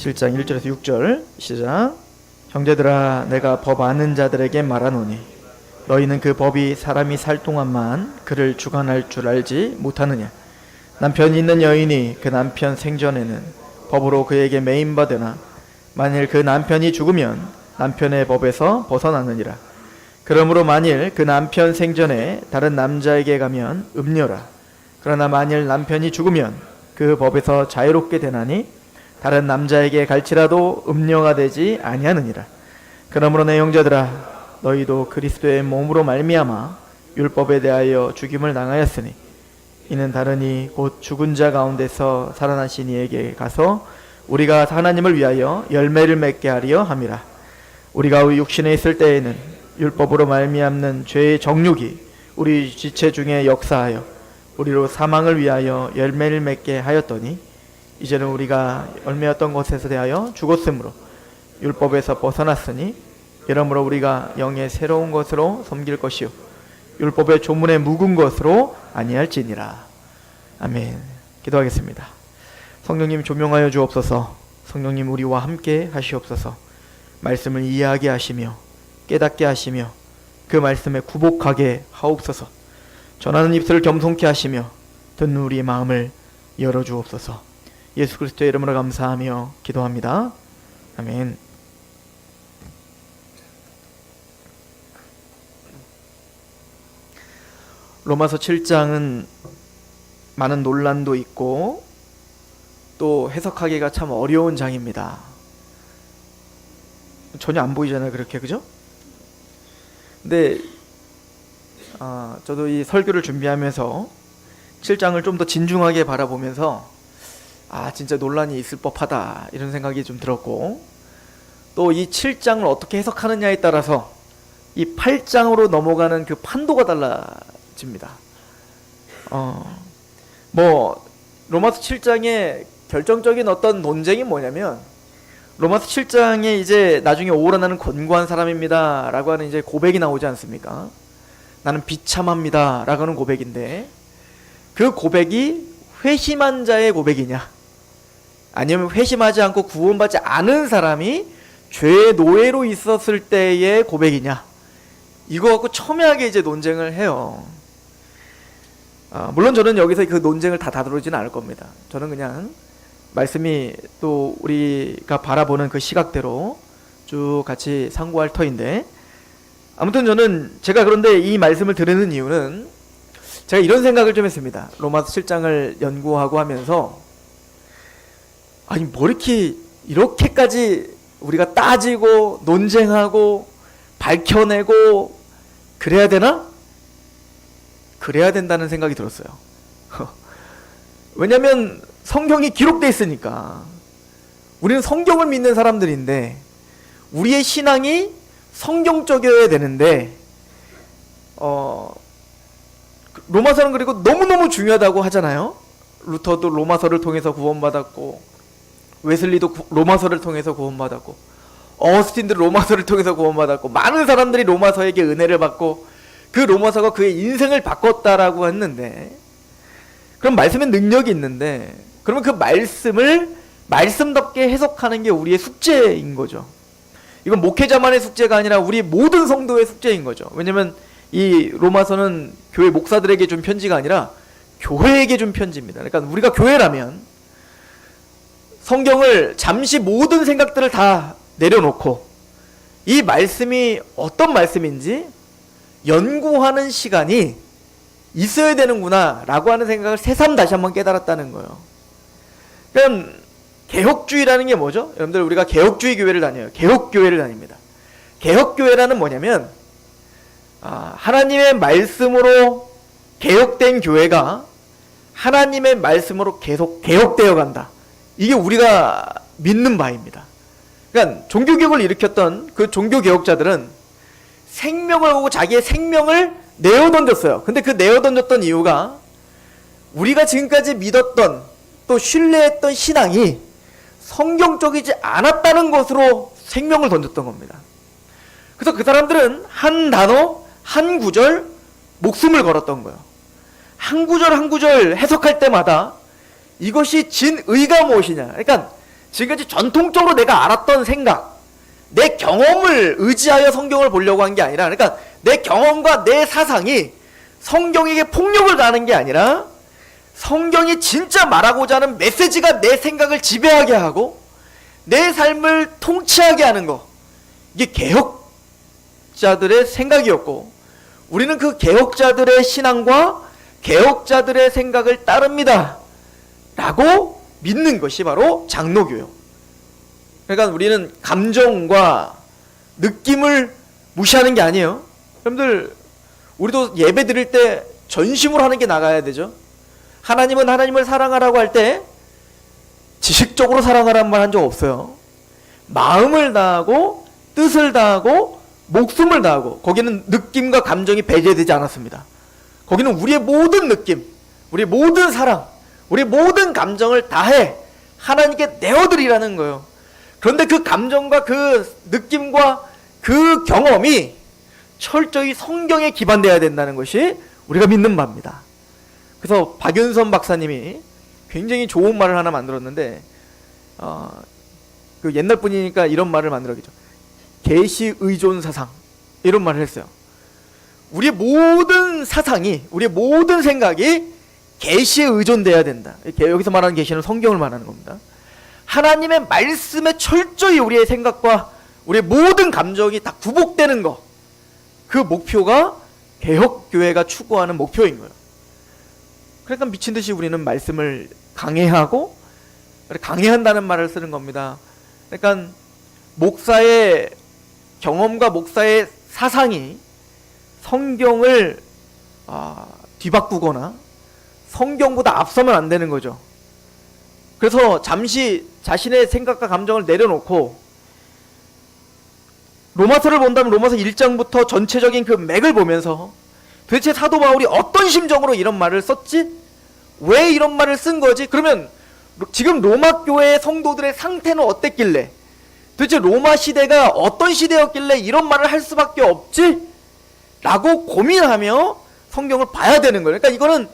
7장 1절에서 6절 시작. 형제들아, 내가 법 아는 자들에게 말하노니 너희는 그 법이 사람이 살 동안만 그를 주관할 줄 알지 못하느냐. 남편이 있는 여인이 그 남편 생전에는 법으로 그에게 매인받으나 만일 그 남편이 죽으면 남편의 법에서 벗어나느니라. 그러므로 만일 그 남편 생전에 다른 남자에게 가면 음녀라. 그러나 만일 남편이 죽으면 그 법에서 자유롭게 되나니 다른 남자에게 갈지라도 음녀가 되지 아니하느니라. 그러므로 내 형제들아, 너희도 그리스도의 몸으로 말미암아 율법에 대하여 죽임을 당하였으니 이는 다르니 곧 죽은 자 가운데서 살아나신 이에게 가서 우리가 하나님을 위하여 열매를 맺게 하려 함이라. 우리가 육신에 있을 때에는 율법으로 말미암는 죄의 정욕이 우리 지체 중에 역사하여 우리로 사망을 위하여 열매를 맺게 하였더니 이제는 우리가 열매였던 것에서 대하여 죽었으므로 율법에서 벗어났으니 이러므로 우리가 영의 새로운 것으로 섬길 것이요 율법의 조문에 묵은 것으로 아니할지니라. 아멘. 기도하겠습니다. 성령님 조명하여 주옵소서. 성령님 우리와 함께 하시옵소서. 말씀을 이해하게 하시며 깨닫게 하시며 그 말씀에 구복하게 하옵소서. 전하는 입술을 겸손케 하시며 듣는 우리의 마음을 열어주옵소서. 예수 그리스도의 이름으로 감사하며 기도합니다. 아멘. 로마서 7장은 많은 논란도 있고 또 해석하기가 참 어려운 장입니다. 전혀 안 보이잖아요, 그렇게, 그죠? 근데 저도 이 설교를 준비하면서 7장을 좀 더 진중하게 바라보면서 진짜 논란이 있을 법하다 이런 생각이 좀 들었고, 또 이 7장을 어떻게 해석하느냐에 따라서 이 8장으로 넘어가는 그 판도가 달라집니다. 로마서 7장의 결정적인 어떤 논쟁이 뭐냐면, 로마서 7장에 이제 나중에 오라나는 권고한 사람입니다 라고 하는 이제 고백이 나오지 않습니까? 나는 비참합니다 라고 하는 고백인데, 그 고백이 회심한 자의 고백이냐, 아니면 회심하지 않고 구원받지 않은 사람이 죄의 노예로 있었을 때의 고백이냐, 이거 갖고 첨예하게 이제 논쟁을 해요. 물론 저는 여기서 그 논쟁을 다 다루지는 않을 겁니다. 저는 그냥 말씀이 또 우리가 바라보는 그 시각대로 쭉 같이 상고할 터인데, 아무튼 제가 그런데 이 말씀을 들으는 이유는 제가 이런 생각을 좀 했습니다. 로마서 7장을 연구하고 하면서 뭐 이렇게까지 우리가 따지고 논쟁하고 밝혀내고 그래야 되나? 그래야 된다는 생각이 들었어요. 왜냐하면 성경이 기록되어 있으니까. 우리는 성경을 믿는 사람들인데 우리의 신앙이 성경적이어야 되는데, 로마서는 그리고 너무너무 중요하다고 하잖아요. 루터도 로마서를 통해서 구원받았고, 웨슬리도 로마서를 통해서 구원받았고, 어스틴도 로마서를 통해서 구원받았고, 많은 사람들이 로마서에게 은혜를 받고 그 로마서가 그의 인생을 바꿨다라고 했는데, 그럼 말씀에 능력이 있는데, 그러면 그 말씀을 말씀답게 해석하는 게 우리의 숙제인 거죠. 이건 목회자만의 숙제가 아니라 우리 모든 성도의 숙제인 거죠. 왜냐면 이 로마서는 교회 목사들에게 준 편지가 아니라 교회에게 준 편지입니다. 그러니까 우리가 교회라면 성경을 잠시 모든 생각들을 다 내려놓고 이 말씀이 어떤 말씀인지 연구하는 시간이 있어야 되는구나 라고 하는 생각을 새삼 다시 한번 깨달았다는 거예요. 그럼 개혁주의라는 게 뭐죠? 여러분들, 우리가 개혁주의 교회를 다녀요. 개혁교회를 다닙니다. 개혁교회라는 뭐냐면, 하나님의 말씀으로 개혁된 교회가 하나님의 말씀으로 계속 개혁되어 간다. 이게 우리가 믿는 바입니다. 그러니까 종교개혁을 일으켰던 그 종교개혁자들은 생명을 보고 자기의 생명을 내어던졌어요. 근데 그 내어던졌던 이유가 우리가 지금까지 믿었던 또 신뢰했던 신앙이 성경적이지 않았다는 것으로 생명을 던졌던 겁니다. 그래서 그 사람들은 한 단어, 한 구절 목숨을 걸었던 거예요. 한 구절 한 구절 해석할 때마다 이것이 진의가 무엇이냐, 그러니까 지금까지 전통적으로 내가 알았던 생각, 내 경험을 의지하여 성경을 보려고 한 게 아니라, 그러니까 내 경험과 내 사상이 성경에게 폭력을 가하는 게 아니라 성경이 진짜 말하고자 하는 메시지가 내 생각을 지배하게 하고 내 삶을 통치하게 하는 거, 이게 개혁자들의 생각이었고, 우리는 그 개혁자들의 신앙과 개혁자들의 생각을 따릅니다 라고 믿는 것이 바로 장로교요. 그러니까 우리는 감정과 느낌을 무시하는 게 아니에요. 여러분들, 우리도 예배 드릴 때 전심으로 하는 게 나가야 되죠. 하나님은 하나님을 사랑하라고 할 때 지식적으로 사랑하라는 말 한 적 없어요. 마음을 다하고 뜻을 다하고 목숨을 다하고, 거기는 느낌과 감정이 배제되지 않았습니다. 거기는 우리의 모든 느낌, 우리의 모든 사랑, 우리의 모든 감정을 다해 하나님께 내어드리라는 거예요. 그런데 그 감정과 그 느낌과 그 경험이 철저히 성경에 기반되어야 된다는 것이 우리가 믿는 바입니다. 그래서 박윤선 박사님이 굉장히 좋은 말을 하나 만들었는데, 그 옛날 분이니까 이런 말을 만들었겠죠. 계시 의존 사상, 이런 말을 했어요. 우리의 모든 사상이, 우리의 모든 생각이 계시에 의존돼야 된다. 여기서 말하는 계시는 성경을 말하는 겁니다. 하나님의 말씀에 철저히 우리의 생각과 우리의 모든 감정이 다 굴복되는 것, 그 목표가 개혁교회가 추구하는 목표인 거예요. 그러니까 미친 듯이 우리는 말씀을 강해하고, 강해한다는 말을 쓰는 겁니다. 그러니까 목사의 경험과 목사의 사상이 성경을 뒤바꾸거나 성경보다 앞서면 안 되는 거죠. 그래서 잠시 자신의 생각과 감정을 내려놓고, 로마서를 본다면 로마서 1장부터 전체적인 그 맥을 보면서 도대체 사도 바울이 어떤 심정으로 이런 말을 썼지? 왜 이런 말을 쓴 거지? 그러면 지금 로마 교회의 성도들의 상태는 어땠길래, 도대체 로마 시대가 어떤 시대였길래 이런 말을 할 수밖에 없지? 라고 고민하며 성경을 봐야 되는 거예요. 그러니까 이거는,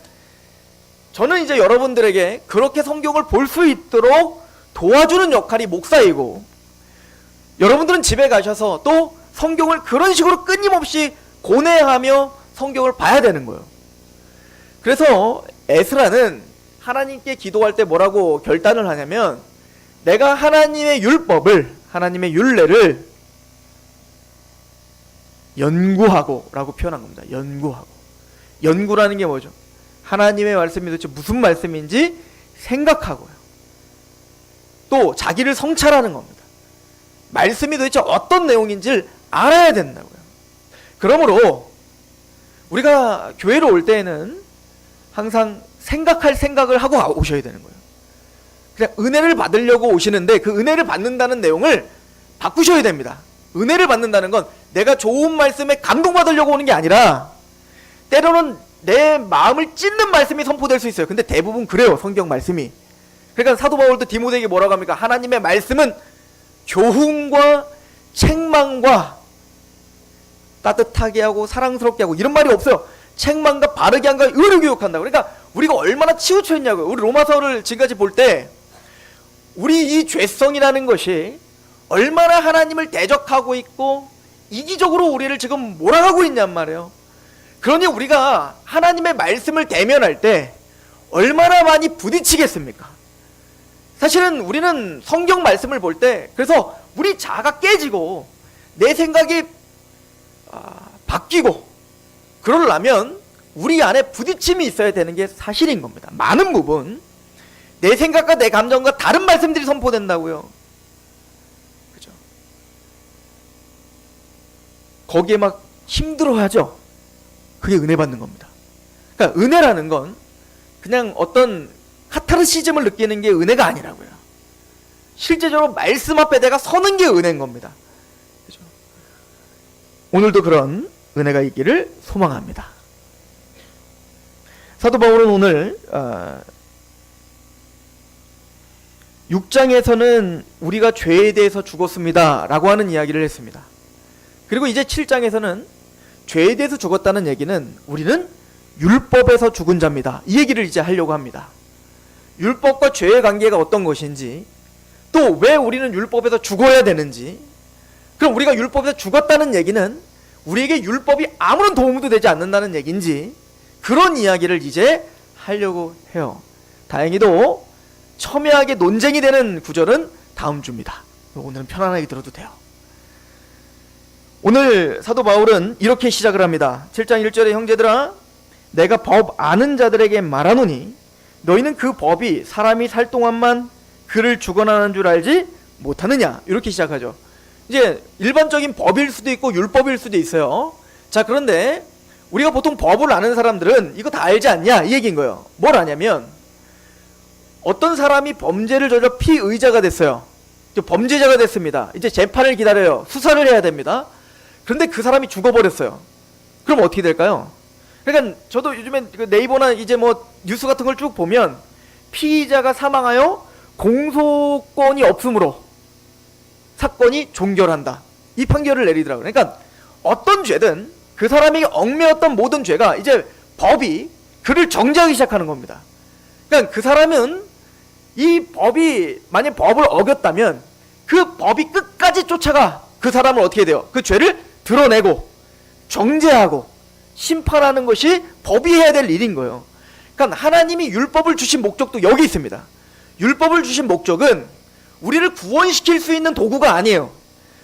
저는 이제 여러분들에게 그렇게 성경을 볼 수 있도록 도와주는 역할이 목사이고, 여러분들은 집에 가셔서 또 성경을 그런 식으로 끊임없이 고뇌하며 성경을 봐야 되는 거예요. 그래서 에스라는 하나님께 기도할 때 뭐라고 결단을 하냐면, 내가 하나님의 율법을, 하나님의 율례를 연구하고 라고 표현한 겁니다. 연구하고. 연구라는 게 뭐죠? 하나님의 말씀이 도대체 무슨 말씀인지 생각하고요. 또 자기를 성찰하는 겁니다. 말씀이 도대체 어떤 내용인지를 알아야 된다고요. 그러므로 우리가 교회로 올 때에는 항상 생각할 생각을 하고 오셔야 되는 거예요. 그냥 은혜를 받으려고 오시는데 그 은혜를 받는다는 내용을 바꾸셔야 됩니다. 은혜를 받는다는 건 내가 좋은 말씀에 감동받으려고 오는 게 아니라, 때로는 내 마음을 찢는 말씀이 선포될 수 있어요. 근데 대부분 그래요, 성경 말씀이. 그러니까 사도 바울도 디모데에게 뭐라고 합니까? 하나님의 말씀은 교훈과 책망과 따뜻하게 하고 사랑스럽게 하고, 이런 말이 없어요. 책망과 바르게 한과 의를 교육한다고. 그러니까 우리가 얼마나 치우쳐 있냐고요. 우리 로마서를 지금까지 볼 때 우리 이 죄성이라는 것이 얼마나 하나님을 대적하고 있고 이기적으로 우리를 지금 몰아가고 있냔 말이에요. 그러니 우리가 하나님의 말씀을 대면할 때 얼마나 많이 부딪히겠습니까? 사실은 우리는 성경 말씀을 볼 때, 그래서 우리 자아가 깨지고 내 생각이 바뀌고 그러려면 우리 안에 부딪힘이 있어야 되는 게 사실인 겁니다. 많은 부분 내 생각과 내 감정과 다른 말씀들이 선포된다고요. 그죠? 거기에 막 힘들어하죠. 그게 은혜 받는 겁니다. 그러니까 은혜라는 건 그냥 어떤 카타르시즘을 느끼는 게 은혜가 아니라고요. 실제적으로 말씀 앞에 내가 서는 게 은혜인 겁니다. 그죠? 오늘도 그런 은혜가 있기를 소망합니다. 사도 바울은 오늘 6장에서는 우리가 죄에 대해서 죽었습니다 라고 하는 이야기를 했습니다. 그리고 이제 7장에서는 죄에 대해서 죽었다는 얘기는 우리는 율법에서 죽은 자입니다, 이 얘기를 이제 하려고 합니다. 율법과 죄의 관계가 어떤 것인지, 또 왜 우리는 율법에서 죽어야 되는지, 그럼 우리가 율법에서 죽었다는 얘기는 우리에게 율법이 아무런 도움도 되지 않는다는 얘기인지, 그런 이야기를 이제 하려고 해요. 다행히도 첨예하게 논쟁이 되는 구절은 다음 주입니다. 오늘은 편안하게 들어도 돼요. 오늘 사도 바울은 이렇게 시작을 합니다. 7장 1절에 형제들아 내가 법 아는 자들에게 말하노니 너희는 그 법이 사람이 살 동안만 그를 주관하는 줄 알지 못하느냐. 이렇게 시작하죠. 이제 일반적인 법일 수도 있고 율법일 수도 있어요. 자, 그런데 우리가 보통 법을 아는 사람들은 이거 다 알지 않냐 이 얘기인 거예요. 뭘 아냐면 어떤 사람이 범죄를 저질러 피의자가 됐어요. 범죄자가 됐습니다. 이제 재판을 기다려요. 수사를 해야 됩니다. 그런데 그 사람이 죽어버렸어요. 그럼 어떻게 될까요? 그러니까 저도 요즘엔 네이버나 이제 뭐 뉴스 같은 걸 쭉 보면 피의자가 사망하여 공소권이 없으므로 사건이 종결한다, 이 판결을 내리더라고요. 그러니까 어떤 죄든 그 사람에게 얽매였던 모든 죄가 이제 법이 그를 정죄하기 시작하는 겁니다. 그러니까 그 사람은 이 법이 만약 법을 어겼다면 그 법이 끝까지 쫓아가 그 사람을 어떻게 돼요? 그 죄를 드러내고 정죄하고 심판하는 것이 법이 해야 될 일인 거예요. 그러니까 하나님이 율법을 주신 목적도 여기 있습니다. 율법을 주신 목적은 우리를 구원시킬 수 있는 도구가 아니에요.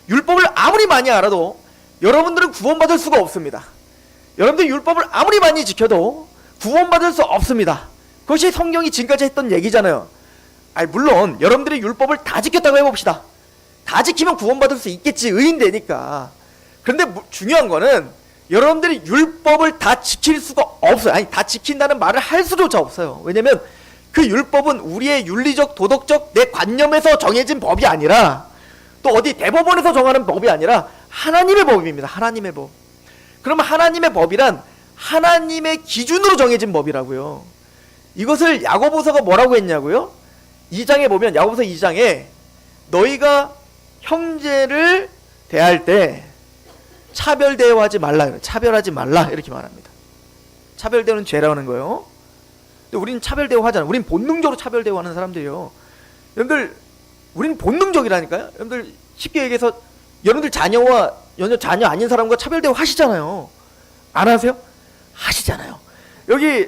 율법을 아무리 많이 알아도 여러분들은 구원받을 수가 없습니다. 여러분들 율법을 아무리 많이 지켜도 구원받을 수 없습니다. 그것이 성경이 지금까지 했던 얘기잖아요. 물론 여러분들이 율법을 다 지켰다고 해봅시다. 다 지키면 구원받을 수 있겠지, 의인되니까. 그런데 중요한 거는 여러분들이 율법을 다 지킬 수가 없어요. 아니, 다 지킨다는 말을 할 수조차 없어요. 왜냐면 그 율법은 우리의 윤리적 도덕적 내 관념에서 정해진 법이 아니라, 또 어디 대법원에서 정하는 법이 아니라 하나님의 법입니다. 하나님의 법. 그러면 하나님의 법이란 하나님의 기준으로 정해진 법이라고요. 이것을 야고보서가 뭐라고 했냐고요? 2장에 보면, 야고보서 2장에 너희가 형제를 대할 때 차별 대우하지 말라, 차별하지 말라, 이렇게 말합니다. 차별 대우는 죄라는 거예요. 근데 우리는 차별 대우하잖아요. 우리는 본능적으로 차별 대우하는 사람들이에요. 여러분들, 우리는 본능적이라니까요. 여러분들 쉽게 얘기해서 여러분들 자녀와 자녀 아닌 사람과 차별 대우 하시잖아요. 안 하세요? 하시잖아요. 여기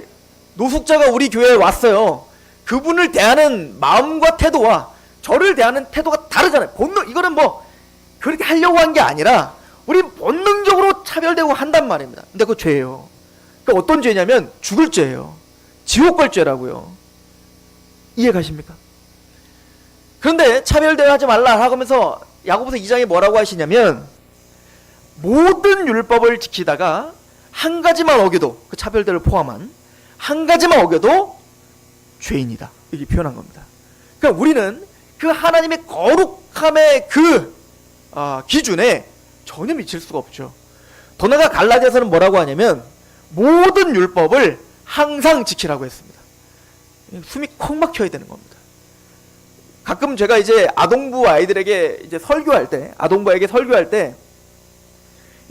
노숙자가 우리 교회에 왔어요. 그분을 대하는 마음과 태도와 저를 대하는 태도가 다르잖아요. 본능, 이거는 뭐 그렇게 하려고 한 게 아니라 우리 본능적으로 차별되고 한단 말입니다. 근데 그거 죄예요. 그러니까 어떤 죄냐면 죽을 죄예요. 지옥 갈 죄라고요. 이해 가십니까? 그런데 차별대우하지 말라 하면서 야고보서 2장에 뭐라고 하시냐면 모든 율법을 지키다가 한 가지만 어겨도, 그 차별대우를 포함한 한 가지만 어겨도 죄인이다, 이렇게 표현한 겁니다. 그러니까 우리는 그 하나님의 거룩함의 그 기준에 전혀 미칠 수가 없죠. 더 나아가 갈라디아서는 뭐라고 하냐면 모든 율법을 항상 지키라고 했습니다. 숨이 콕 막혀야 되는 겁니다. 가끔 제가 이제 아동부 아이들에게 이제 설교할 때, 아동부에게 설교할 때,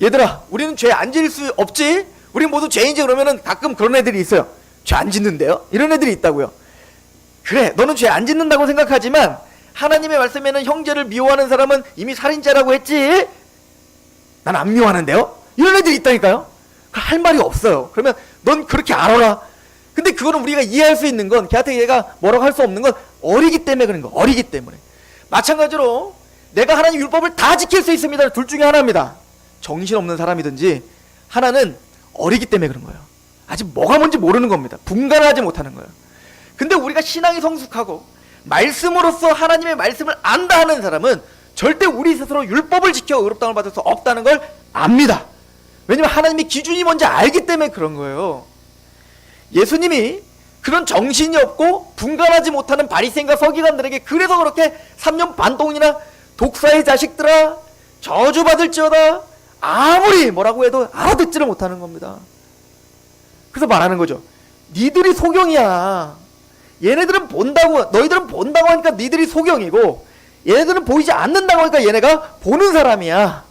얘들아, 우리는 죄 안 지을 수 없지? 우리 모두 죄인지, 그러면은 가끔 그런 애들이 있어요. 죄 안 짓는데요? 이런 애들이 있다고요. 그래, 너는 죄 안 짓는다고 생각하지만 하나님의 말씀에는 형제를 미워하는 사람은 이미 살인자라고 했지? 난 안 미워하는데요? 이런 애들이 있다니까요? 할 말이 없어요. 그러면 넌 그렇게 알아라. 근데 그거는 우리가 이해할 수 있는 건, 걔한테 얘가 뭐라고 할 수 없는 건 어리기 때문에 그런 거. 어리기 때문에. 마찬가지로 내가 하나님 율법을 다 지킬 수 있습니다. 둘 중에 하나입니다. 정신없는 사람이든지, 하나는 어리기 때문에 그런 거예요. 아직 뭐가 뭔지 모르는 겁니다. 분간하지 못하는 거예요. 근데 우리가 신앙이 성숙하고 말씀으로써 하나님의 말씀을 안다 하는 사람은 절대 우리 스스로 율법을 지켜 의롭다함을 받을 수 없다는 걸 압니다. 왜냐면 하나님의 기준이 뭔지 알기 때문에 그런 거예요. 예수님이 그런 정신이 없고 분간하지 못하는 바리새인과 서기관들에게 그래서 그렇게 3년 반 동안이나 독사의 자식들아 저주받을지어다 아무리 뭐라고 해도 알아듣지를 못하는 겁니다. 그래서 말하는 거죠. 니들이 소경이야. 얘네들은 본다고, 너희들은 본다고 하니까 니들이 소경이고, 얘네들은 보이지 않는다고 하니까 얘네가 보는 사람이야.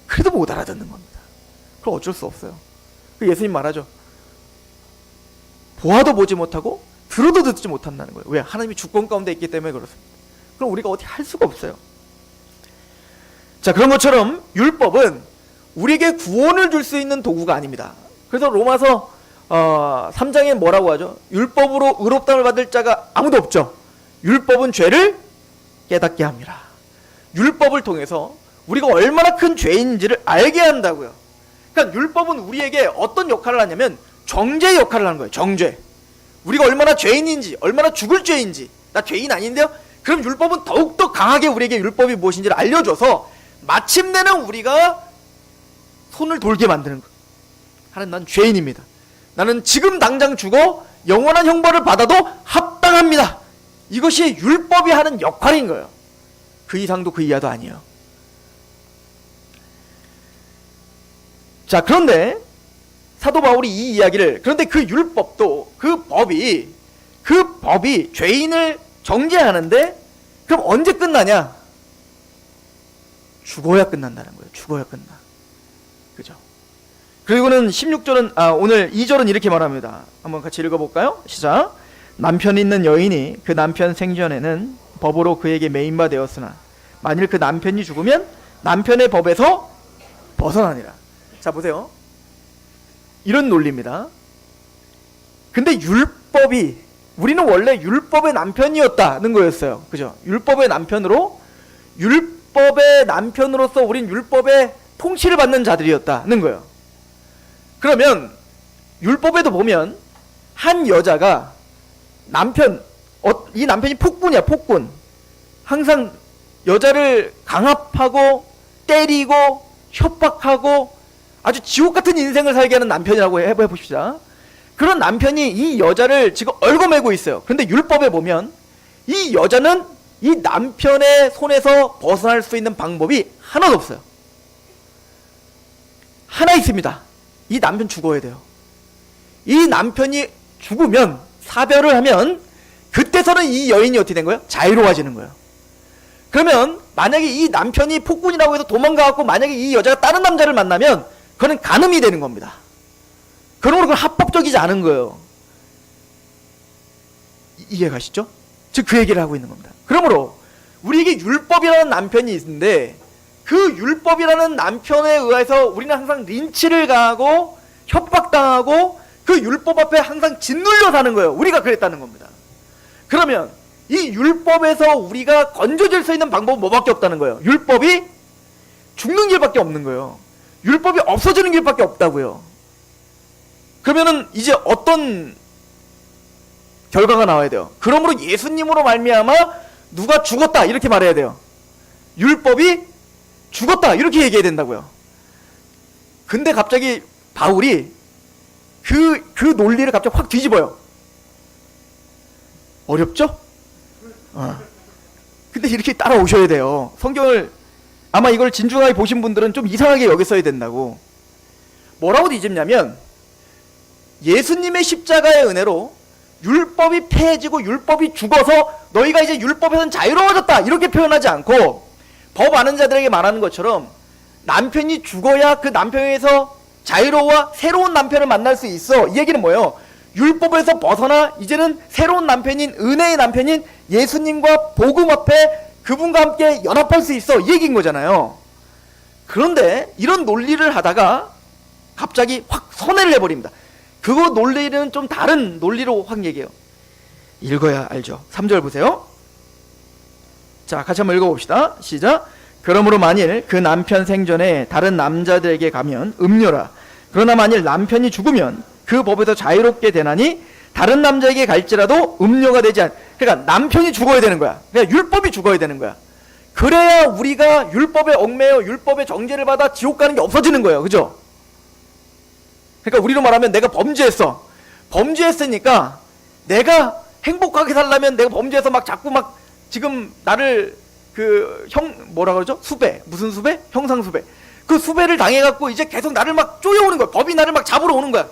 그래도 못 알아듣는 겁니다. 그럼 어쩔 수 없어요. 예수님 말하죠. 보아도 보지 못하고 들어도 듣지 못한다는 거예요. 왜? 하나님이 주권 가운데 있기 때문에 그렇습니다. 그럼 우리가 어떻게 할 수가 없어요. 자, 그런 것처럼 율법은 우리에게 구원을 줄 수 있는 도구가 아닙니다. 그래서 로마서 3장에 뭐라고 하죠? 율법으로 의롭다함을 받을 자가 아무도 없죠. 율법은 죄를 깨닫게 합니다. 율법을 통해서 우리가 얼마나 큰 죄인지를 알게 한다고요. 그러니까 율법은 우리에게 어떤 역할을 하냐면 정죄의 역할을 하는 거예요. 정죄. 우리가 얼마나 죄인인지, 얼마나 죽을 죄인지. 나 죄인 아닌데요? 그럼 율법은 더욱더 강하게 우리에게 율법이 무엇인지를 알려줘서 마침내는 우리가 손을 돌게 만드는 거예요. 하나님, 난 죄인입니다. 나는 지금 당장 죽어 영원한 형벌을 받아도 합당합니다. 이것이 율법이 하는 역할인 거예요. 그 이상도 그 이하도 아니에요. 자, 그런데 사도 바울이 이 이야기를, 그런데 그 율법도 그 법이 죄인을 정죄하는데 그럼 언제 끝나냐? 죽어야 끝난다는 거예요. 죽어야 끝나. 그죠? 그리고는 16절은 오늘 2절은 이렇게 말합니다. 한번 같이 읽어볼까요? 시작. 남편 있는 여인이 그 남편 생전에는 법으로 그에게 매인바 되었으나 만일 그 남편이 죽으면 남편의 법에서 벗어나니라. 자, 보세요. 이런 논리입니다. 근데 율법이, 우리는 원래 율법의 남편이었다는 거였어요. 그죠? 율법의 남편으로서 우린 율법의 통치를 받는 자들이었다는 거예요. 그러면 율법에도 보면 한 여자가 이 남편이 폭군이야, 폭군. 항상 여자를 강압하고 때리고 협박하고 아주 지옥 같은 인생을 살게 하는 남편이라고 해봅시다. 그런 남편이 이 여자를 지금 얽어매고 있어요. 그런데 율법에 보면 이 여자는 이 남편의 손에서 벗어날 수 있는 방법이 하나도 없어요. 하나 있습니다. 이 남편 죽어야 돼요. 이 남편이 죽으면, 사별을 하면 그때서는 이 여인이 어떻게 된 거예요? 자유로워지는 거예요. 그러면 만약에 이 남편이 폭군이라고 해서 도망가갖고 만약에 이 여자가 다른 남자를 만나면 그거는 간음이 되는 겁니다. 그러므로 그건 합법적이지 않은 거예요. 이해가시죠? 즉 그 얘기를 하고 있는 겁니다. 그러므로 우리에게 율법이라는 남편이 있는데 그 율법이라는 남편에 의해서 우리는 항상 린치를 가하고 협박당하고 그 율법 앞에 항상 짓눌려 사는 거예요. 우리가 그랬다는 겁니다. 그러면 이 율법에서 우리가 건져질 수 있는 방법은 뭐밖에 없다는 거예요. 율법이 죽는 길밖에 없는 거예요. 율법이 없어지는 길밖에 없다고요. 그러면은 이제 어떤 결과가 나와야 돼요? 그러므로 예수님으로 말미암아 누가 죽었다 이렇게 말해야 돼요. 율법이 죽었다 이렇게 얘기해야 된다고요. 근데 갑자기 바울이 그 논리를 갑자기 확 뒤집어요. 어렵죠? 근데 이렇게 따라오셔야 돼요. 성경을 아마 이걸 진중하게 보신 분들은 좀 이상하게 여겼어야 된다고. 뭐라고 뒤집냐면 예수님의 십자가의 은혜로 율법이 폐해지고 율법이 죽어서 너희가 이제 율법에서는 자유로워졌다 이렇게 표현하지 않고 법 아는 자들에게 말하는 것처럼 남편이 죽어야 그 남편에서 자유로워 새로운 남편을 만날 수 있어. 이 얘기는 뭐예요? 율법에서 벗어나 이제는 새로운 남편인 은혜의 남편인 예수님과 복음 앞에 그분과 함께 연합할 수 있어. 이 얘기인 거잖아요. 그런데 이런 논리를 하다가 갑자기 확 선회를 해버립니다. 그거 논리는 좀 다른 논리로 확 얘기해요. 읽어야 알죠. 3절 보세요. 자, 같이 한번 읽어봅시다. 시작. 그러므로 만일 그 남편 생전에 다른 남자들에게 가면 음료라. 그러나 만일 남편이 죽으면 그 법에서 자유롭게 되나니 다른 남자에게 갈지라도 음료가 되지 않. 그러니까 남편이 죽어야 되는 거야. 그러니까 율법이 죽어야 되는 거야. 그래야 우리가 율법에 얽매여 율법의 정죄를 받아 지옥 가는 게 없어지는 거예요. 그죠? 그러니까 우리로 말하면 내가 범죄했어. 범죄했으니까 내가 행복하게 살려면 내가 범죄해서 막 자꾸 막 지금 나를 뭐라 그러죠? 수배. 무슨 수배? 형상수배. 그 수배를 당해갖고 이제 계속 나를 막 쪼여오는 거야. 법이 나를 막 잡으러 오는 거야.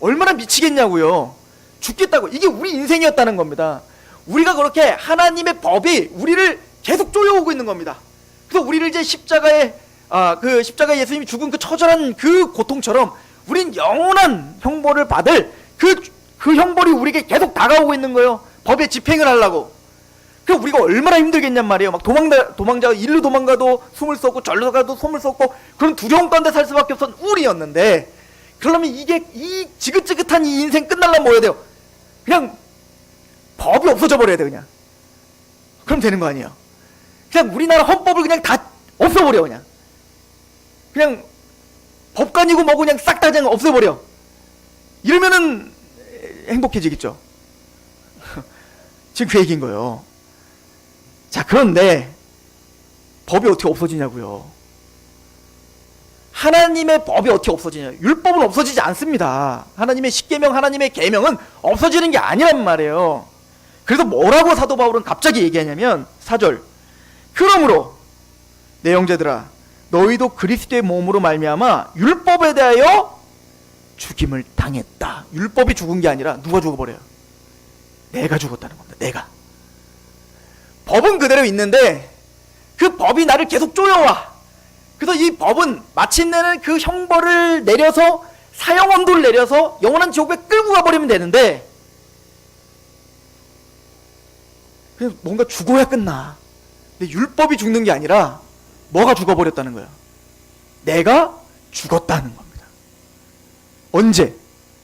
얼마나 미치겠냐고요. 죽겠다고. 이게 우리 인생이었다는 겁니다. 우리가 그렇게 하나님의 법이 우리를 계속 쪼여오고 있는 겁니다. 그래서 우리를 이제 십자가에 예수님이 죽은 그 처절한 그 고통처럼 우린 영원한 형벌을 받을 그 형벌이 우리에게 계속 다가오고 있는 거예요. 법의 집행을 하려고. 그럼 우리가 얼마나 힘들겠냔 말이에요. 막 도망자 일로 도망가도 숨을 썩고 절로 가도 숨을 썩고 그런 두려움 가운데 살 수밖에 없었던 우리였는데, 그러면 이게 이 지긋지긋한 이 인생 끝날라면 뭐 해야 돼요? 그냥 법이 없어져 버려야 돼. 그냥 그럼 되는 거 아니에요. 그냥 우리나라 헌법을 그냥 다 없애버려. 그냥 법관이고 뭐고 그냥 싹 다 그냥 없애버려. 이러면은 행복해지겠죠. 지금 그 얘기인 거예요. 자, 그런데 법이 어떻게 없어지냐고요. 하나님의 법이 어떻게 없어지냐. 율법은 없어지지 않습니다. 하나님의 십계명, 하나님의 계명은 없어지는 게 아니란 말이에요. 그래서 뭐라고 사도 바울은 갑자기 얘기하냐면 4절, 그러므로 내 형제들아 너희도 그리스도의 몸으로 말미암아 율법에 대하여 죽임을 당했다. 율법이 죽은 게 아니라 누가 죽어버려요? 내가 죽었다는 겁니다. 내가. 법은 그대로 있는데 그 법이 나를 계속 쪼여와. 그래서 이 법은 마침내는 그 형벌을 내려서 사형언도를 내려서 영원한 지옥에 끌고 가버리면 되는데, 그냥 뭔가 죽어야 끝나. 근데 율법이 죽는 게 아니라 뭐가 죽어버렸다는 거야? 내가 죽었다는 겁니다. 언제?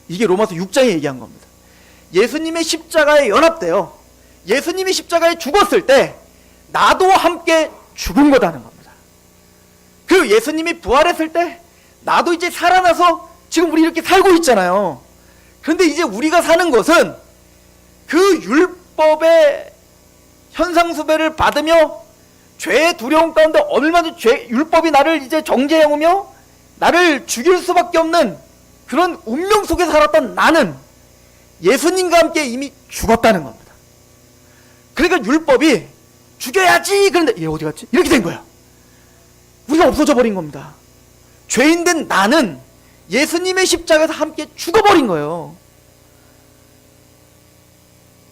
이게 로마서 6장에 얘기한 겁니다. 예수님의 십자가에 연합되어 예수님이 십자가에 죽었을 때 나도 함께 죽은 거다는 겁니다. 그리고 예수님이 부활했을 때 나도 이제 살아나서 지금 우리 이렇게 살고 있잖아요. 그런데 이제 우리가 사는 것은 그 율법의 현상수배를 받으며 죄의 두려움 가운데 얼마나 율법이 나를 이제 정죄해오며 나를 죽일 수밖에 없는 그런 운명 속에 살았던 나는 예수님과 함께 이미 죽었다는 겁니다. 그러니까 율법이 죽여야지, 그런데 얘 어디 갔지? 이렇게 된 거야. 우리가 없어져 버린 겁니다. 죄인된 나는 예수님의 십자가에서 함께 죽어버린 거예요.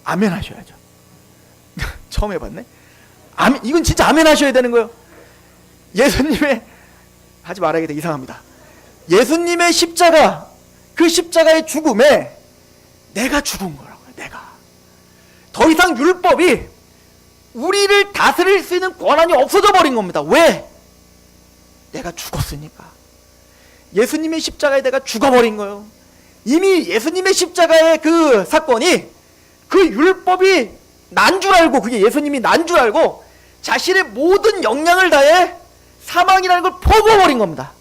아멘 하셔야죠. 처음 해봤네. 아멘, 이건 진짜 아멘 하셔야 되는 거예요. 예수님의, 하지 말아야겠다, 이상합니다. 예수님의 십자가, 그 십자가의 죽음에 내가 죽은 거라고요. 내가. 더 이상 율법이 우리를 다스릴 수 있는 권한이 없어져 버린 겁니다. 왜? 내가 죽었으니까. 예수님의 십자가에 내가 죽어버린 거예요. 이미 예수님의 십자가의 그 사건이 그 율법이 난 줄 알고, 그게 예수님이 난 줄 알고 자신의 모든 역량을 다해 사망이라는 걸 퍼부어버린 겁니다.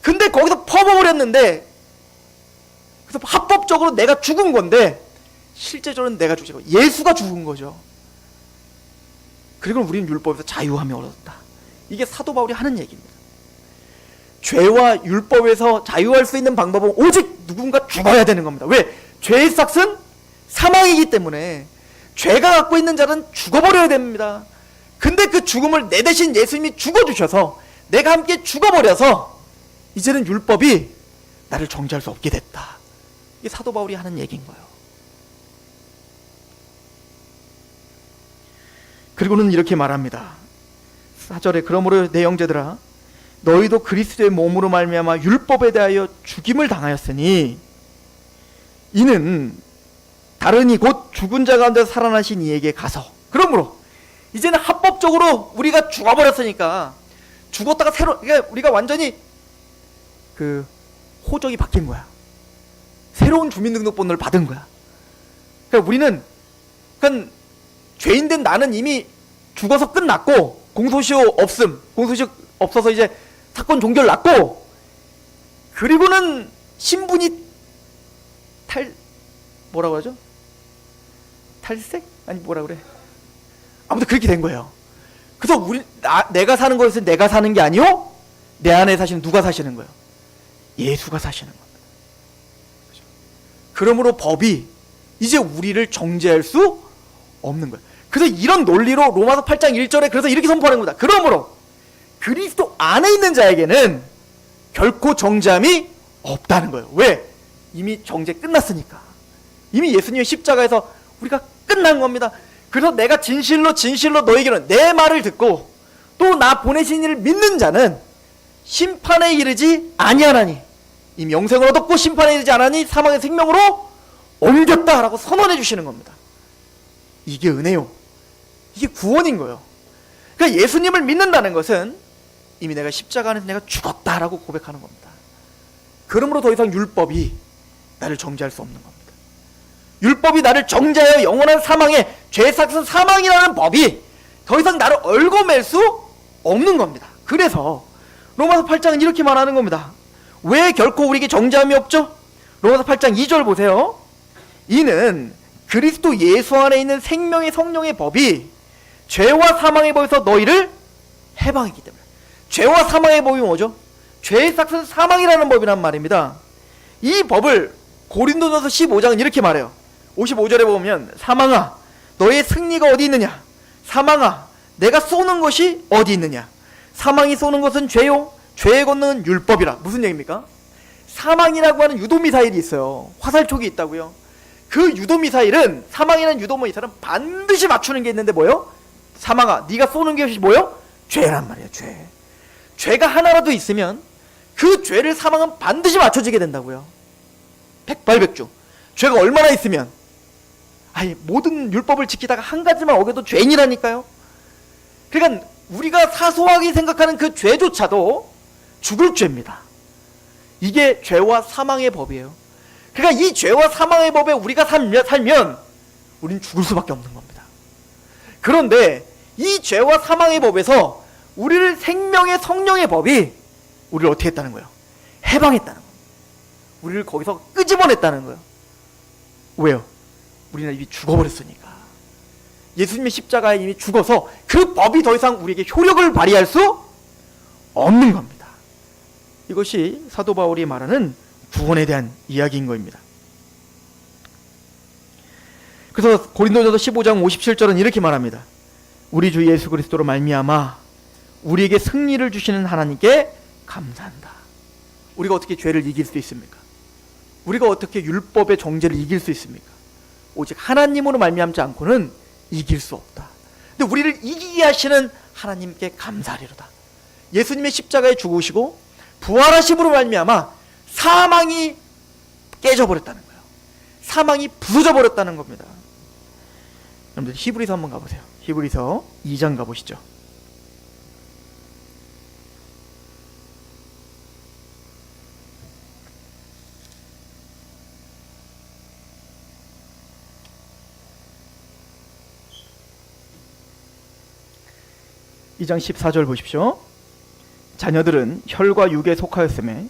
근데 거기서 퍼부어버렸는데, 그래서 합법적으로 내가 죽은 건데 실제적으로는 내가 죽지 않고 예수가 죽은 거죠. 그리고 우리는 율법에서 자유함이 얻었다. 이게 사도 바울이 하는 얘기입니다. 죄와 율법에서 자유할 수 있는 방법은 오직 누군가 죽어야 되는 겁니다. 왜? 죄의 삭은 사망이기 때문에 죄가 갖고 있는 자는 죽어버려야 됩니다. 근데 그 죽음을 내 대신 예수님이 죽어주셔서 내가 함께 죽어버려서 이제는 율법이 나를 정죄할 수 없게 됐다. 이게 사도 바울이 하는 얘기인 거예요. 그리고는 이렇게 말합니다. 4절에 그러므로 내 형제들아 너희도 그리스도의 몸으로 말미암아 율법에 대하여 죽임을 당하였으니 이는 다르니 곧 죽은 자 가운데 살아나신 이에게 가서, 그러므로 이제는 합법적으로 우리가 죽어버렸으니까 죽었다가 새로, 그러니까 우리가 완전히 그 호적이 바뀐 거야. 새로운 주민등록번호를 받은 거야. 그러니까 우리는, 그러니까 죄인된 나는 이미 죽어서 끝났고 공소시효 없음, 공소시효 없어서 이제 사건 종결 났고, 그리고는 신분이 뭐라고 하죠? 탈색? 아니 뭐라 그래? 아무튼 그렇게 된 거예요. 그래서 내가 사는 것은 내가 사는 게 아니요, 내 안에 사시는 누가 사시는 거예요? 예수가 사시는 겁니다. 그렇죠? 그러므로 법이 이제 우리를 정죄할 수 없는 거예요. 그래서 이런 논리로 로마서 8장 1절에 그래서 이렇게 선포하는 겁니다. 그러므로 그리스도 안에 있는 자에게는 결코 정죄함이 없다는 거예요. 왜? 이미 정죄 끝났으니까. 이미 예수님의 십자가에서 우리가 끝난 겁니다. 그래서 내가 진실로 너에게는 내 말을 듣고 또 나 보내신 이를 믿는 자는 심판에 이르지 아니하나니 이미 영생을 얻었고 심판에 이르지 않으니 사망의 생명으로 옮겼다라고 선언해 주시는 겁니다. 이게 은혜요. 이게 구원인 거예요. 그러니까 예수님을 믿는다는 것은 이미 내가 십자가 안에서 내가 죽었다라고 고백하는 겁니다. 그러므로 더 이상 율법이 나를 정죄할 수 없는 겁니다. 율법이 나를 정죄하여 영원한 사망에, 죄 삭은 사망이라는 법이 더 이상 나를 얽어맬 수 없는 겁니다. 그래서 로마서 8장은 이렇게 말하는 겁니다. 왜 결코 우리에게 정죄함이 없죠? 로마서 8장 2절 보세요. 이는 그리스도 예수 안에 있는 생명의 성령의 법이 죄와 사망의 법에서 너희를 해방했기 때문에. 죄와 사망의 법이 뭐죠? 죄의 삭은 사망이라는 법이란 말입니다. 이 법을 고린도전서 15장은 이렇게 말해요. 55절에 보면 사망아 너의 승리가 어디 있느냐? 사망아 내가 쏘는 것이 어디 있느냐? 사망이 쏘는 것은 죄요 죄의 권능은 율법이라. 무슨 얘기입니까? 사망이라고 하는 유도미사일이 있어요. 화살촉이 있다고요. 그 유도미사일은, 사망이라는 유도미사일은 반드시 맞추는 게 있는데 뭐요? 사망아 네가 쏘는 것이 뭐요? 죄란 말이에요. 죄가 하나라도 있으면 그 죄를 사망은 반드시 맞춰지게 된다고요. 백발백중. 죄가 얼마나 있으면, 모든 율법을 지키다가 한 가지만 어겨도 죄인이라니까요. 그러니까 우리가 사소하게 생각하는 그 죄조차도 죽을 죄입니다. 이게 죄와 사망의 법이에요. 그러니까 이 죄와 사망의 법에 우리가 살면 우린 죽을 수밖에 없는 겁니다. 그런데 이 죄와 사망의 법에서 우리를 생명의 성령의 법이 우리를 어떻게 했다는 거예요? 해방했다는 거예요. 우리를 거기서 끄집어냈다는 거예요. 왜요? 우리는 이미 죽어버렸으니까. 예수님의 십자가에 이미 죽어서 그 법이 더 이상 우리에게 효력을 발휘할 수 없는 겁니다. 이것이 사도 바울이 말하는 구원에 대한 이야기인 겁니다. 그래서 고린도전서 15장 57절은 이렇게 말합니다. 우리 주 예수 그리스도로 말미암아 우리에게 승리를 주시는 하나님께 감사한다. 우리가 어떻게 죄를 이길 수 있습니까? 우리가 어떻게 율법의 정죄를 이길 수 있습니까? 오직 하나님으로 말미암지 않고는 이길 수 없다. 근데 우리를 이기게 하시는 하나님께 감사하리로다. 예수님의 십자가에 죽으시고 부활하심으로 말미암아 사망이 깨져버렸다는 거예요. 사망이 부서져 버렸다는 겁니다. 여러분들 히브리서 한번 가보세요. 히브리서 2장 가보시죠. (2장 14절) 보십시오. 자녀들은 혈과 육에 속하였음에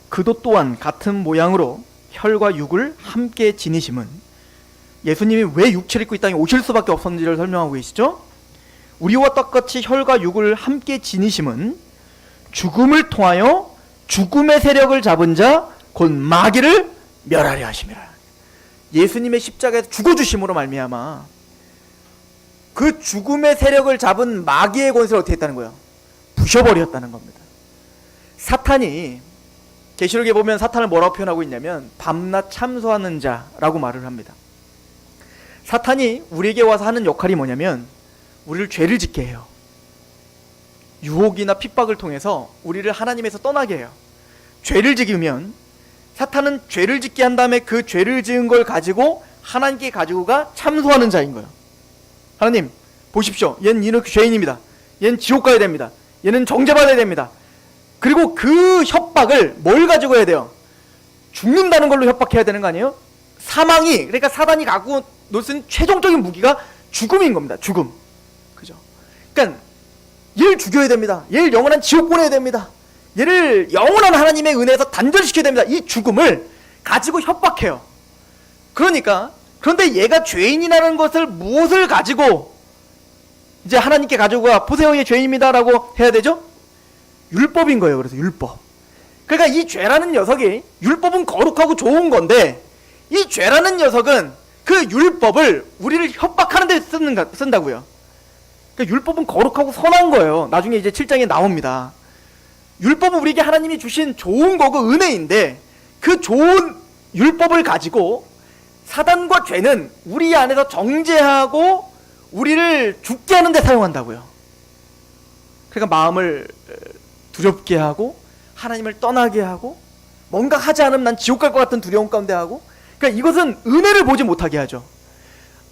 그도 또한 같은 모양으로 혈과 육을 함께 지니심은, 예수님이 왜 육체를 입고 이 땅에 오실 수밖에 없었는지를 설명하고 계시죠. 우리와 똑같이 혈과 육을 함께 지니심은 죽음을 통하여 죽음의 세력을 잡은 자 곧 마귀를 멸하려 하심이라. 예수님의 십자가에서 죽어주심으로 말미암아 그 죽음의 세력을 잡은 마귀의 권세를 어떻게 했다는 거예요? 부셔버렸다는 겁니다. 사탄이, 계시록에 보면 사탄을 뭐라고 표현하고 있냐면 밤낮 참소하는 자라고 말을 합니다. 사탄이 우리에게 와서 하는 역할이 뭐냐면 우리를 죄를 짓게 해요. 유혹이나 핍박을 통해서 우리를 하나님에서 떠나게 해요. 죄를 지으면 사탄은 죄를 짓게 한 다음에 그 죄를 지은 걸 가지고 하나님께 가지고가 참소하는 자인 거예요. 하나님 보십시오. 얘는 이렇게 죄인입니다. 얘는 지옥 가야 됩니다. 얘는 정죄받아야 됩니다. 그리고 그 협박을 뭘 가지고 해야 돼요? 죽는다는 걸로 협박해야 되는 거 아니에요? 사망이, 그러니까 사단이 갖고 놓은 최종적인 무기가 죽음인 겁니다. 죽음. 그죠? 그러니까 얘를 죽여야 됩니다. 얘를 영원한 지옥 보내야 됩니다. 얘를 영원한 하나님의 은혜에서 단절시켜야 됩니다. 이 죽음을 가지고 협박해요. 그런데 얘가 죄인이라는 것을 무엇을 가지고 이제 하나님께 가지고 보세요, 얘 죄인입니다 라고 해야 되죠? 율법인 거예요. 그래서 율법. 그러니까 이 죄라는 녀석이, 율법은 거룩하고 좋은 건데 이 죄라는 녀석은 그 율법을 우리를 협박하는 데 쓴다고요. 그러니까 율법은 거룩하고 선한 거예요. 나중에 이제 7장에 나옵니다. 율법은 우리에게 하나님이 주신 좋은 거고 은혜인데 그 좋은 율법을 가지고 사단과 죄는 우리 안에서 정죄하고 우리를 죽게 하는 데 사용한다고요. 그러니까 마음을 두렵게 하고 하나님을 떠나게 하고 뭔가 하지 않으면 난 지옥 갈 것 같은 두려움 가운데 하고, 그러니까 이것은 은혜를 보지 못하게 하죠.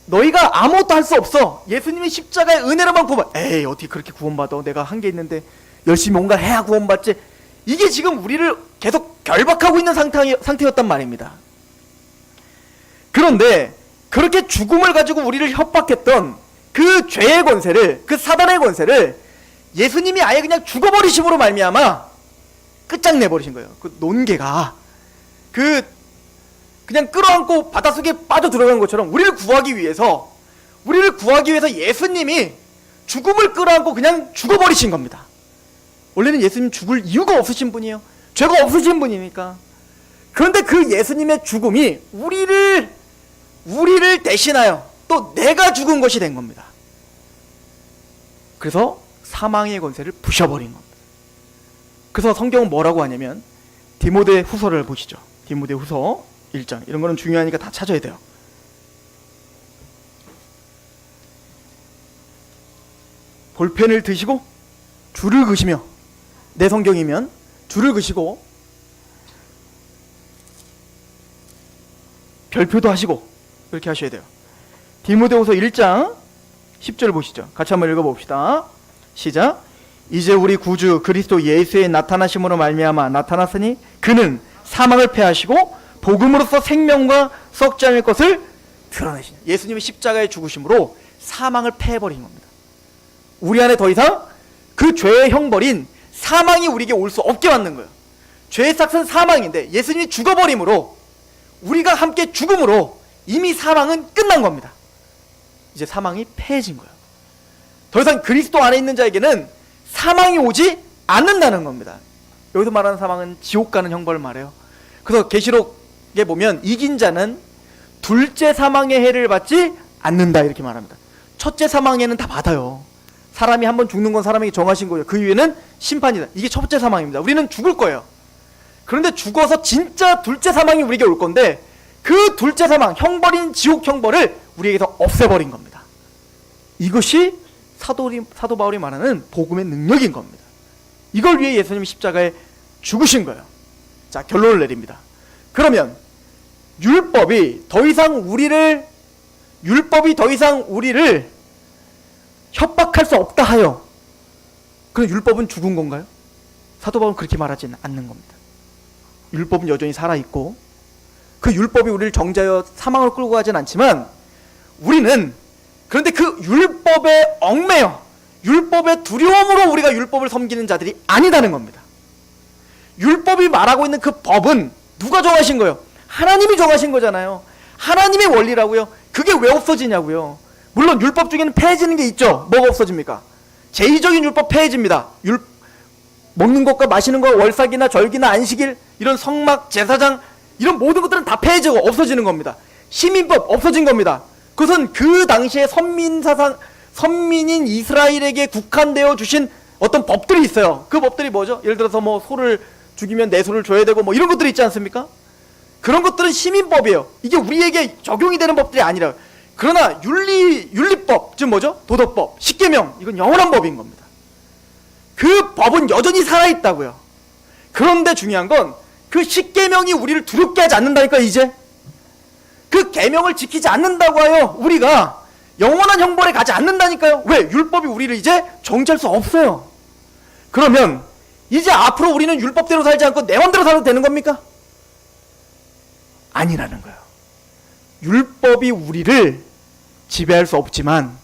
너희가 아무것도 할 수 없어. 예수님의 십자가의 은혜로만 구원. 에이, 어떻게 그렇게 구원받아? 내가 한 게 있는데 열심히 뭔가 해야 구원받지. 이게 지금 우리를 계속 결박하고 있는 상태였단 말입니다. 그런데 그렇게 죽음을 가지고 우리를 협박했던 그 죄의 권세를, 그 사단의 권세를 예수님이 아예 그냥 죽어버리심으로 말미암아 끝장내버리신 거예요. 그 논개가 그냥 끌어안고 바닷속에 빠져 들어간 것처럼 우리를 구하기 위해서 예수님이 죽음을 끌어안고 그냥 죽어버리신 겁니다. 원래는 예수님 죽을 이유가 없으신 분이에요. 죄가 없으신 분이니까. 그런데 그 예수님의 죽음이 우리를 대신하여 또 내가 죽은 것이 된 겁니다. 그래서 사망의 권세를 부셔버린 겁니다. 그래서 성경은 뭐라고 하냐면 디모데 후서를 보시죠. 디모데 후서 1장. 이런 거는 중요하니까 다 찾아야 돼요. 볼펜을 드시고 줄을 그시며, 내 성경이면 줄을 그시고 별표도 하시고 이렇게 하셔야 돼요. 디모데후서 1장 10절 보시죠. 같이 한번 읽어봅시다. 시작. 이제 우리 구주 그리스도 예수의 나타나심으로 말미암아 나타났으니 그는 사망을 패하시고 복음으로써 생명과 썩지 않을 것을 드러내시니. 예수님의 십자가의 죽으심으로 사망을 패해버린 겁니다. 우리 안에 더 이상 그 죄의 형벌인 사망이 우리에게 올 수 없게 만든 거예요. 죄의 삭은 사망인데 예수님이 죽어버림으로, 우리가 함께 죽음으로 이미 사망은 끝난 겁니다. 이제 사망이 패해진 거예요. 더 이상 그리스도 안에 있는 자에게는 사망이 오지 않는다는 겁니다. 여기서 말하는 사망은 지옥 가는 형벌을 말해요. 그래서 계시록에 보면 이긴 자는 둘째 사망의 해를 받지 않는다 이렇게 말합니다. 첫째 사망에는 다 받아요. 사람이 한번 죽는 건 사람에게 정하신 거예요. 그 이후에는 심판이다. 이게 첫째 사망입니다. 우리는 죽을 거예요. 그런데 죽어서 진짜 둘째 사망이 우리에게 올 건데 그 둘째 사망, 형벌인 지옥 형벌을 우리에게서 없애버린 겁니다. 이것이 사도 바울이 말하는 복음의 능력인 겁니다. 이걸 위해 예수님이 십자가에 죽으신 거예요. 자, 결론을 내립니다. 그러면 율법이 더 이상 우리를 협박할 수 없다 하여, 그럼 율법은 죽은 건가요? 사도 바울은 그렇게 말하지는 않는 겁니다. 율법은 여전히 살아있고 그 율법이 우리를 정죄하여 사망을 끌고 가진 않지만 우리는 그런데 그 율법에 얽매여 율법의 두려움으로 우리가 율법을 섬기는 자들이 아니다는 겁니다. 율법이 말하고 있는 그 법은 누가 정하신 거예요? 하나님이 정하신 거잖아요. 하나님의 원리라고요. 그게 왜 없어지냐고요. 물론 율법 중에는 폐해지는 게 있죠. 뭐가 없어집니까? 제의적인 율법 폐해집니다. 먹는 것과 마시는 것, 월삭이나 절기나 안식일, 이런 성막, 제사장, 이런 모든 것들은 다 폐해지고 없어지는 겁니다. 시민법 없어진 겁니다. 그것은 그 당시에 선민인 이스라엘에게 국한되어 주신 어떤 법들이 있어요. 그 법들이 뭐죠? 예를 들어서 뭐 소를 죽이면 내 소를 줘야 되고 뭐 이런 것들이 있지 않습니까? 그런 것들은 시민법이에요. 이게 우리에게 적용이 되는 법들이 아니라. 그러나 윤리법, 즉 뭐죠? 도덕법, 십계명, 이건 영원한 법인 겁니다. 그 법은 여전히 살아있다고요. 그런데 중요한 건 그 십계명이 우리를 두렵게 하지 않는다니까. 이제 그 계명을 지키지 않는다고 하여 우리가 영원한 형벌에 가지 않는다니까요. 왜? 율법이 우리를 이제 정죄할 수 없어요. 그러면 이제 앞으로 우리는 율법대로 살지 않고 내 맘대로 살아도 되는 겁니까? 아니라는 거예요. 율법이 우리를 지배할 수 없지만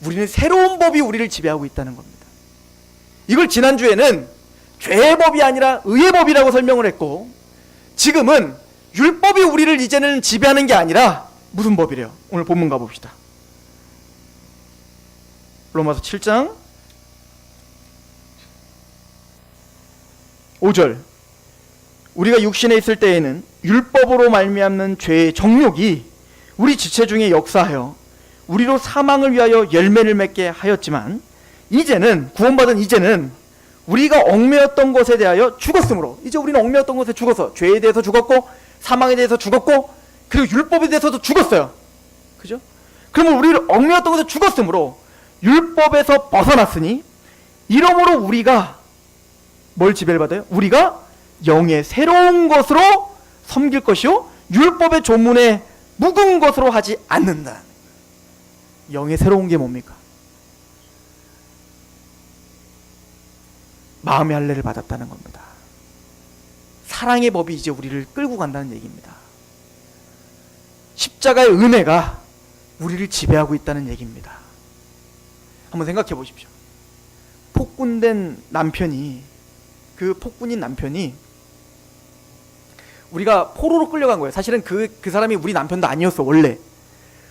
우리는 새로운 법이 우리를 지배하고 있다는 겁니다. 이걸 지난주에는 죄의 법이 아니라 의의 법이라고 설명을 했고, 지금은 율법이 우리를 이제는 지배하는 게 아니라 무슨 법이래요? 오늘 본문 가봅시다. 로마서 7장 5절. 우리가 육신에 있을 때에는 율법으로 말미암는 죄의 정욕이 우리 지체 중에 역사하여 우리로 사망을 위하여 열매를 맺게 하였지만, 이제는 구원받은 이제는 우리가 얽매였던 것에 대하여 죽었으므로, 이제 우리는 얽매였던 것에 죽어서 죄에 대해서 죽었고 사망에 대해서 죽었고 그리고 율법에 대해서도 죽었어요. 그죠? 그러면 우리를 얽매였던 것에 죽었으므로 율법에서 벗어났으니 이러므로 우리가 뭘 지배를 받아요? 우리가 영의 새로운 것으로 섬길 것이요 율법의 조문에 묵은 것으로 하지 않는다. 영의 새로운 게 뭡니까? 마음의 할례를 받았다는 겁니다. 사랑의 법이 이제 우리를 끌고 간다는 얘기입니다. 십자가의 은혜가 우리를 지배하고 있다는 얘기입니다. 한번 생각해 보십시오. 폭군된 남편이, 그 폭군인 남편이 우리가 포로로 끌려간 거예요. 사실은 그 사람이 우리 남편도 아니었어. 원래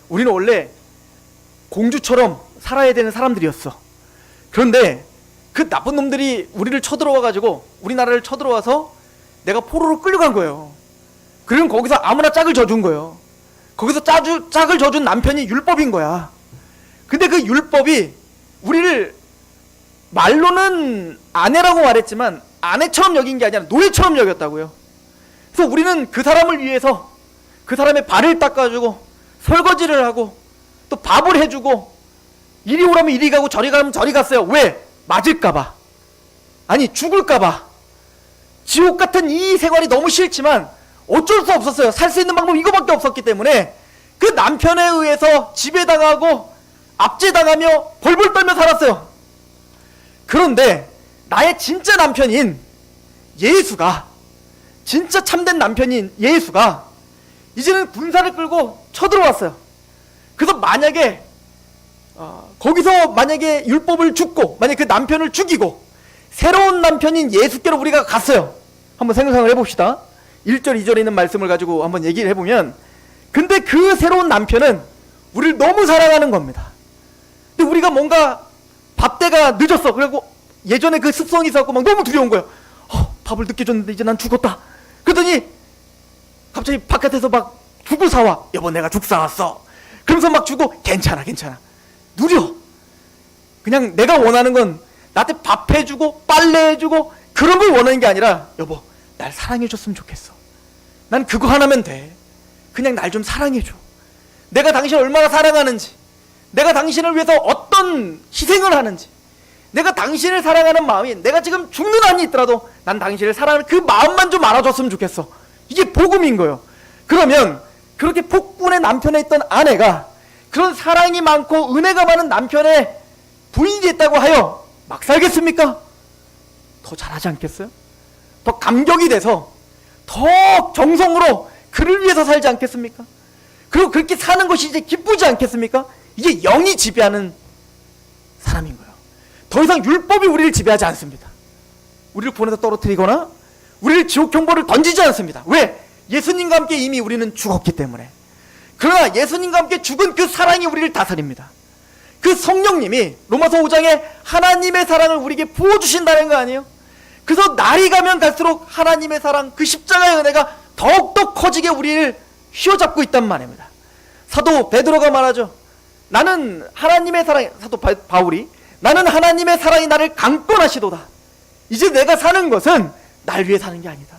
우리는 원래 공주처럼 살아야 되는 사람들이었어. 그런데 그 나쁜 놈들이 우리를 쳐들어와 가지고, 우리나라를 쳐들어와서 내가 포로로 끌려간 거예요. 그럼 거기서 아무나 짝을 져준 거예요. 거기서 짝을 져준 남편이 율법인 거야. 근데 그 율법이 우리를 말로는 아내라고 말했지만 아내처럼 여긴 게 아니라 노예처럼 여겼다고요. 그래서 우리는 그 사람을 위해서 그 사람의 발을 닦아주고 설거지를 하고 또 밥을 해주고, 이리 오라면 이리 가고 저리 가면 저리 갔어요. 왜? 맞을까봐. 아니, 죽을까봐. 지옥 같은 이 생활이 너무 싫지만 어쩔 수 없었어요. 살 수 있는 방법이 이거밖에 없었기 때문에 그 남편에 의해서 지배당하고 압제당하며 벌벌 떨며 살았어요. 그런데 나의 진짜 남편인 예수가, 진짜 참된 남편인 예수가 이제는 군사를 끌고 쳐들어왔어요. 그래서 만약에 거기서 만약에 율법을 죽고 만약에 그 남편을 죽이고 새로운 남편인 예수께로 우리가 갔어요. 한번 생각을 해봅시다. 1절 2절에 있는 말씀을 가지고 한번 얘기를 해보면, 근데 그 새로운 남편은 우리를 너무 사랑하는 겁니다. 근데 우리가 뭔가 밥때가 늦었어. 그리고 예전에 그 습성이 있었고 막 너무 두려운 거예요. 밥을 늦게 줬는데 이제 난 죽었다. 그러더니 갑자기 바깥에서 막 죽을 사와. 여보, 내가 죽 사왔어. 그러면서 막 주고, 괜찮아 누려. 그냥 내가 원하는 건 나한테 밥 해주고 빨래 해주고 그런 걸 원하는 게 아니라, 여보, 날 사랑해줬으면 좋겠어. 난 그거 하나면 돼. 그냥 날 좀 사랑해줘. 내가 당신을 얼마나 사랑하는지, 내가 당신을 위해서 어떤 희생을 하는지, 내가 당신을 사랑하는 마음이, 내가 지금 죽는 한이 있더라도 난 당신을 사랑하는 그 마음만 좀 알아줬으면 좋겠어. 이게 복음인 거예요. 그러면 그렇게 폭군의 남편에 있던 아내가 그런 사랑이 많고 은혜가 많은 남편의 부인이 됐다고 하여 막 살겠습니까? 더 잘하지 않겠어요? 더 감격이 돼서 더 정성으로 그를 위해서 살지 않겠습니까? 그리고 그렇게 사는 것이 이제 기쁘지 않겠습니까? 이게 영이 지배하는 사람인 거예요. 더 이상 율법이 우리를 지배하지 않습니다. 우리를 구원에서 떨어뜨리거나 우리를 지옥 경보를 던지지 않습니다. 왜? 예수님과 함께 이미 우리는 죽었기 때문에. 그러나 예수님과 함께 죽은 그 사랑이 우리를 다스립니다. 그 성령님이 로마서 5장에 하나님의 사랑을 우리에게 부어주신다는 거 아니에요? 그래서 날이 가면 갈수록 하나님의 사랑, 그 십자가의 은혜가 더욱더 커지게 우리를 휘어잡고 있단 말입니다. 사도 베드로가 말하죠. 나는 하나님의 사랑, 사도 바울이, 나는 하나님의 사랑이 나를 강권하시도다. 이제 내가 사는 것은 날 위해 사는 게 아니다.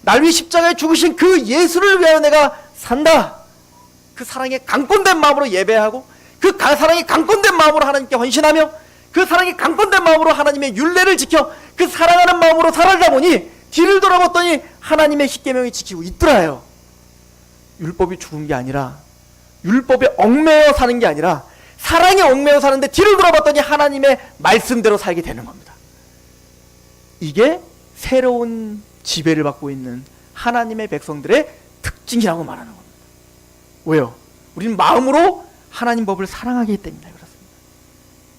날 위해 십자가에 죽으신 그 예수를 위하여 내가 산다. 그 사랑에 강권된 마음으로 예배하고, 그 사랑이 강권된 마음으로 하나님께 헌신하며, 그 사랑이 강권된 마음으로 하나님의 율례를 지켜 그 사랑하는 마음으로 살아가다 보니 뒤를 돌아봤더니 하나님의 십계명이 지키고 있더라요. 율법이 죽은 게 아니라, 율법에 얽매여 사는 게 아니라 사랑에 얽매여 사는데 뒤를 돌아봤더니 하나님의 말씀대로 살게 되는 겁니다. 이게 새로운 지배를 받고 있는 하나님의 백성들의 특징이라고 말하는 겁니다. 왜요? 우리는 마음으로 하나님 법을 사랑하기 때문에 그렇습니다.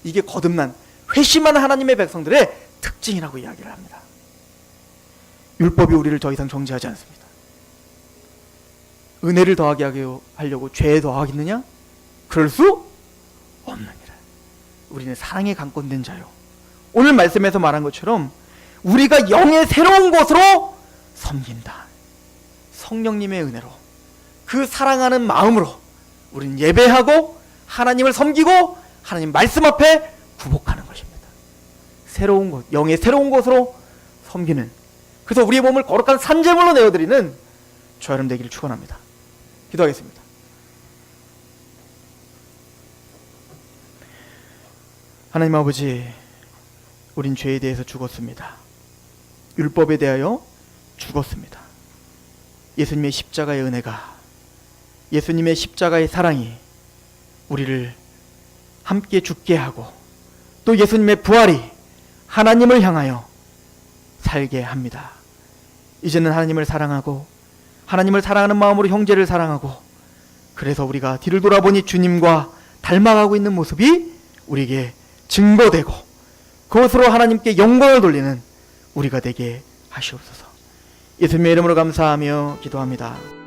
이게 거듭난 회심한 하나님의 백성들의 특징이라고 이야기를 합니다. 율법이 우리를 더 이상 정죄하지 않습니다. 은혜를 더하게 하려고 죄에 더하겠느냐? 그럴 수 없느니라. 우리는 사랑에 강권된 자요. 오늘 말씀에서 말한 것처럼 우리가 영의 새로운 곳으로 섬긴다. 성령님의 은혜로, 그 사랑하는 마음으로 우리는 예배하고 하나님을 섬기고 하나님 말씀 앞에 굴복하는 것입니다. 새로운 곳, 영의 새로운 곳으로 섬기는, 그래서 우리의 몸을 거룩한 산제물로 내어드리는 저 여러분 되기를 축원합니다. 기도하겠습니다. 하나님 아버지, 우린 죄에 대해서 죽었습니다. 율법에 대하여 죽었습니다. 예수님의 십자가의 은혜가, 예수님의 십자가의 사랑이 우리를 함께 죽게 하고 또 예수님의 부활이 하나님을 향하여 살게 합니다. 이제는 하나님을 사랑하고 하나님을 사랑하는 마음으로 형제를 사랑하고 그래서 우리가 뒤를 돌아보니 주님과 닮아가고 있는 모습이 우리에게 증거되고 그것으로 하나님께 영광을 돌리는 우리가 되게 하시옵소서. 예수님의 이름으로 감사하며 기도합니다.